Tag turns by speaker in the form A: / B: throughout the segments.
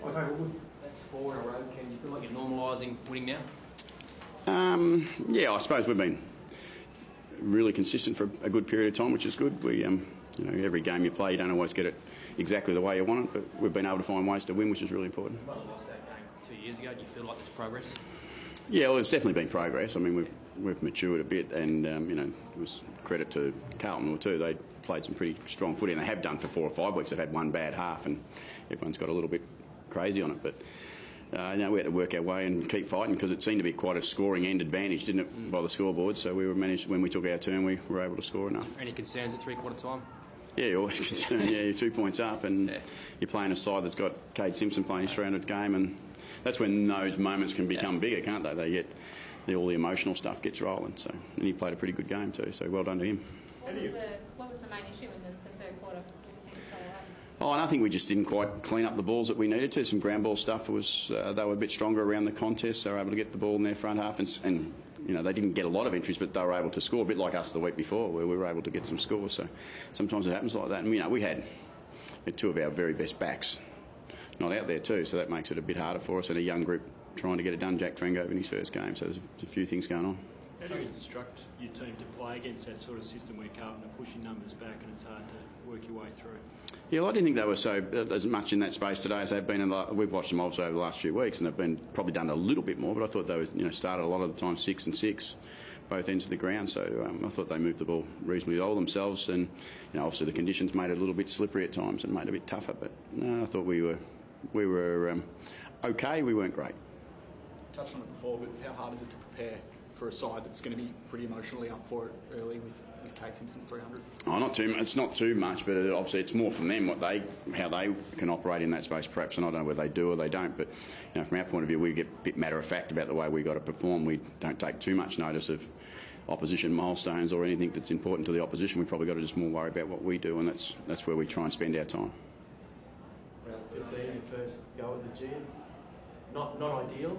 A: That's 4 in a row. Can you feel like you're normalising winning now?
B: Yeah, I suppose we've been really consistent for a good period of time, which is good. We, you know, every game you play, you don't always get it exactly the way you want it, but we've been able to find ways to win, which is really important.
A: You might have lost that game 2 years ago. Do you feel like there's progress?
B: Yeah, well, there's definitely been progress. I mean, we've matured a bit, and you know, it was credit to Carlton too. They played some pretty strong footy, and they have done for 4 or 5 weeks. They've had one bad half, and everyone's got a little bit crazy on it, but. You know, we had to work our way and keep fighting because it seemed to be quite a scoring end advantage, didn't it, by the scoreboard? So we were managed, when we took our turn, we were able to score enough.
A: Any concerns at three-quarter time?
B: Yeah, you're always concerned. Yeah, you're 2 points up, and you're playing a side that's got Cade Simpson playing his 300th game, and that's when those moments can become bigger, can't they? They get all the emotional stuff gets rolling. So, and he played a pretty good game too. So well done to him.
C: What was the main issue in the third quarter?
B: Oh, and I think we just didn't quite clean up the balls that we needed to. Some ground ball stuff was they were a bit stronger around the contest. They were able to get the ball in their front half, and you know, they didn't get a lot of entries, but they were able to score, a bit like us the week before, where we were able to get some scores. So sometimes it happens like that. And you know, we had 2 of our very best backs not out there too, so that makes it a bit harder for us. And a young group trying to get it done. Jack Trengove in his first game, so there's a few things going on.
D: How do you instruct your team to play against that sort of system where Carlton are pushing numbers back and it's hard to work your way through?
B: Yeah, well, I didn't think they were so as much in that space today as they've been. We've watched them obviously over the last few weeks, and they've been probably done a little bit more. But I thought they started a lot of the time 6 and 6, both ends of the ground. So I thought they moved the ball reasonably well themselves, and obviously the conditions made it a little bit slippery at times and made it a bit tougher. But no, I thought we were okay. We weren't great.
E: Touched on it before, but how hard is it to prepare for a side that's going to be pretty emotionally up for it early with Cade Simpson's 300?
B: Oh, not too. It's not too much, but obviously it's more from them how they can operate in that space. Perhaps, and I don't know whether they do or they don't. But from our point of view, we get a bit matter of fact about the way we got to perform. We don't take too much notice of opposition milestones or anything that's important to the opposition. We probably got to just more worry about what we do, and that's where we try and spend our time.
F: Round 15, your first go at the G. Not ideal.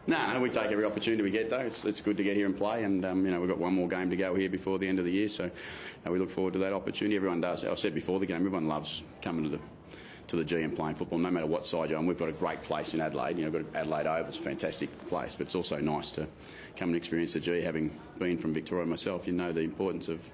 B: No, we take every opportunity we get though. It's good to get here and play, and we've got one more game to go here before the end of the year, so we look forward to that opportunity. Everyone does. I said before the game, everyone loves coming to the G and playing football, no matter what side you're on. We've got a great place in Adelaide. We've got Adelaide Oval, it's a fantastic place, but it's also nice to come and experience the G. Having been from Victoria myself, you know the importance of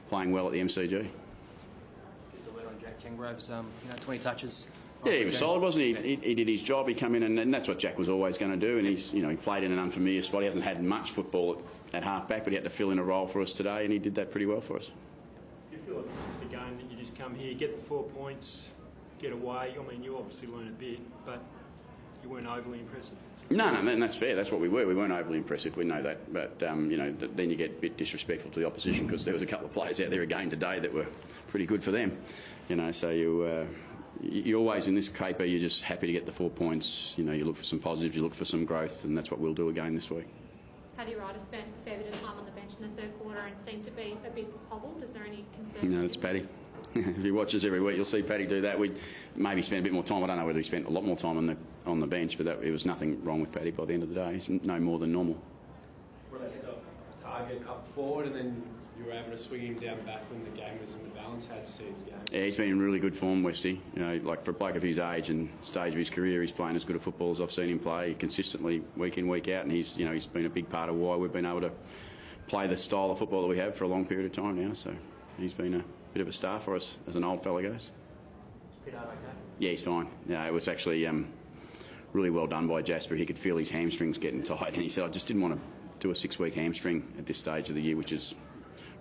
B: playing well at the MCG.
A: Just a word on Jack Trengove, 20 touches.
B: Yeah, he was solid, wasn't he? He did his job. He come in, and that's what Jack was always going to do. And he played in an unfamiliar spot. He hasn't had much football at half-back, but he had to fill in a role for us today, and he did that pretty well for us.
D: Do you feel like it's the game that you just come here, get the 4 points, get away? I mean, you obviously learn a bit, but you weren't overly impressive.
B: No, and that's fair. That's what we were. We weren't overly impressive. We know that. But, then you get a bit disrespectful to the opposition because there was a couple of players out there again today that were pretty good for them. So you're always in this caper, you're just happy to get the 4 points. You look for some positives, you look for some growth, and that's what we'll do again this week.
C: Paddy Ryder spent a fair bit of time on the bench in the third quarter and seemed to be a bit hobbled. Is there any concern?
B: No, it's Paddy. If you watch us every week, you'll see Paddy do that. We'd maybe spend a bit more time. I don't know whether he spent a lot more time on the bench, but it was nothing wrong with Paddy by the end of the day. He's no more than normal.
F: Target up forward, and then you were able to swing him down back when the game was in the balance. How did you see his game? Yeah,
B: he's been in really good form, Westy. Like for a bloke of his age and stage of his career, he's playing as good a football as I've seen him play consistently week in, week out, and he's been a big part of why we've been able to play the style of football that we have for a long period of time now. So he's been a bit of a star for us, as an old fella goes.
F: Is Pittard okay?
B: Yeah, he's fine. It was actually really well done by Jasper. He could feel his hamstrings getting tight, and he said, I just didn't want to do a 6-week hamstring at this stage of the year, which is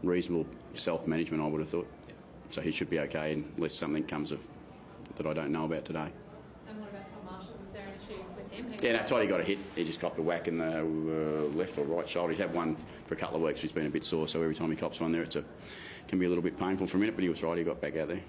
B: reasonable self-management, I would have thought. Yeah. So he should be okay unless something comes of that I don't know about today.
C: And what about Tom Marshall? Was there an issue with him?
B: Yeah, Toddy got a hit. He just copped a whack in the left or right shoulder. He's had one for a couple of weeks. He's been a bit sore, so every time he cops one there, can be a little bit painful for a minute, but he was right. He got back out there.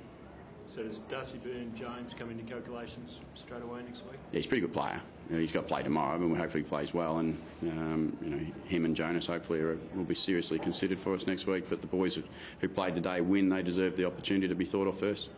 D: So does Darcy Byrne-Jones come into calculations straight away next week?
B: Yeah, he's a pretty good player. He's got to play tomorrow, but hopefully he plays well. And him and Jonas hopefully will be seriously considered for us next week. But the boys who played today win. They deserve the opportunity to be thought of first.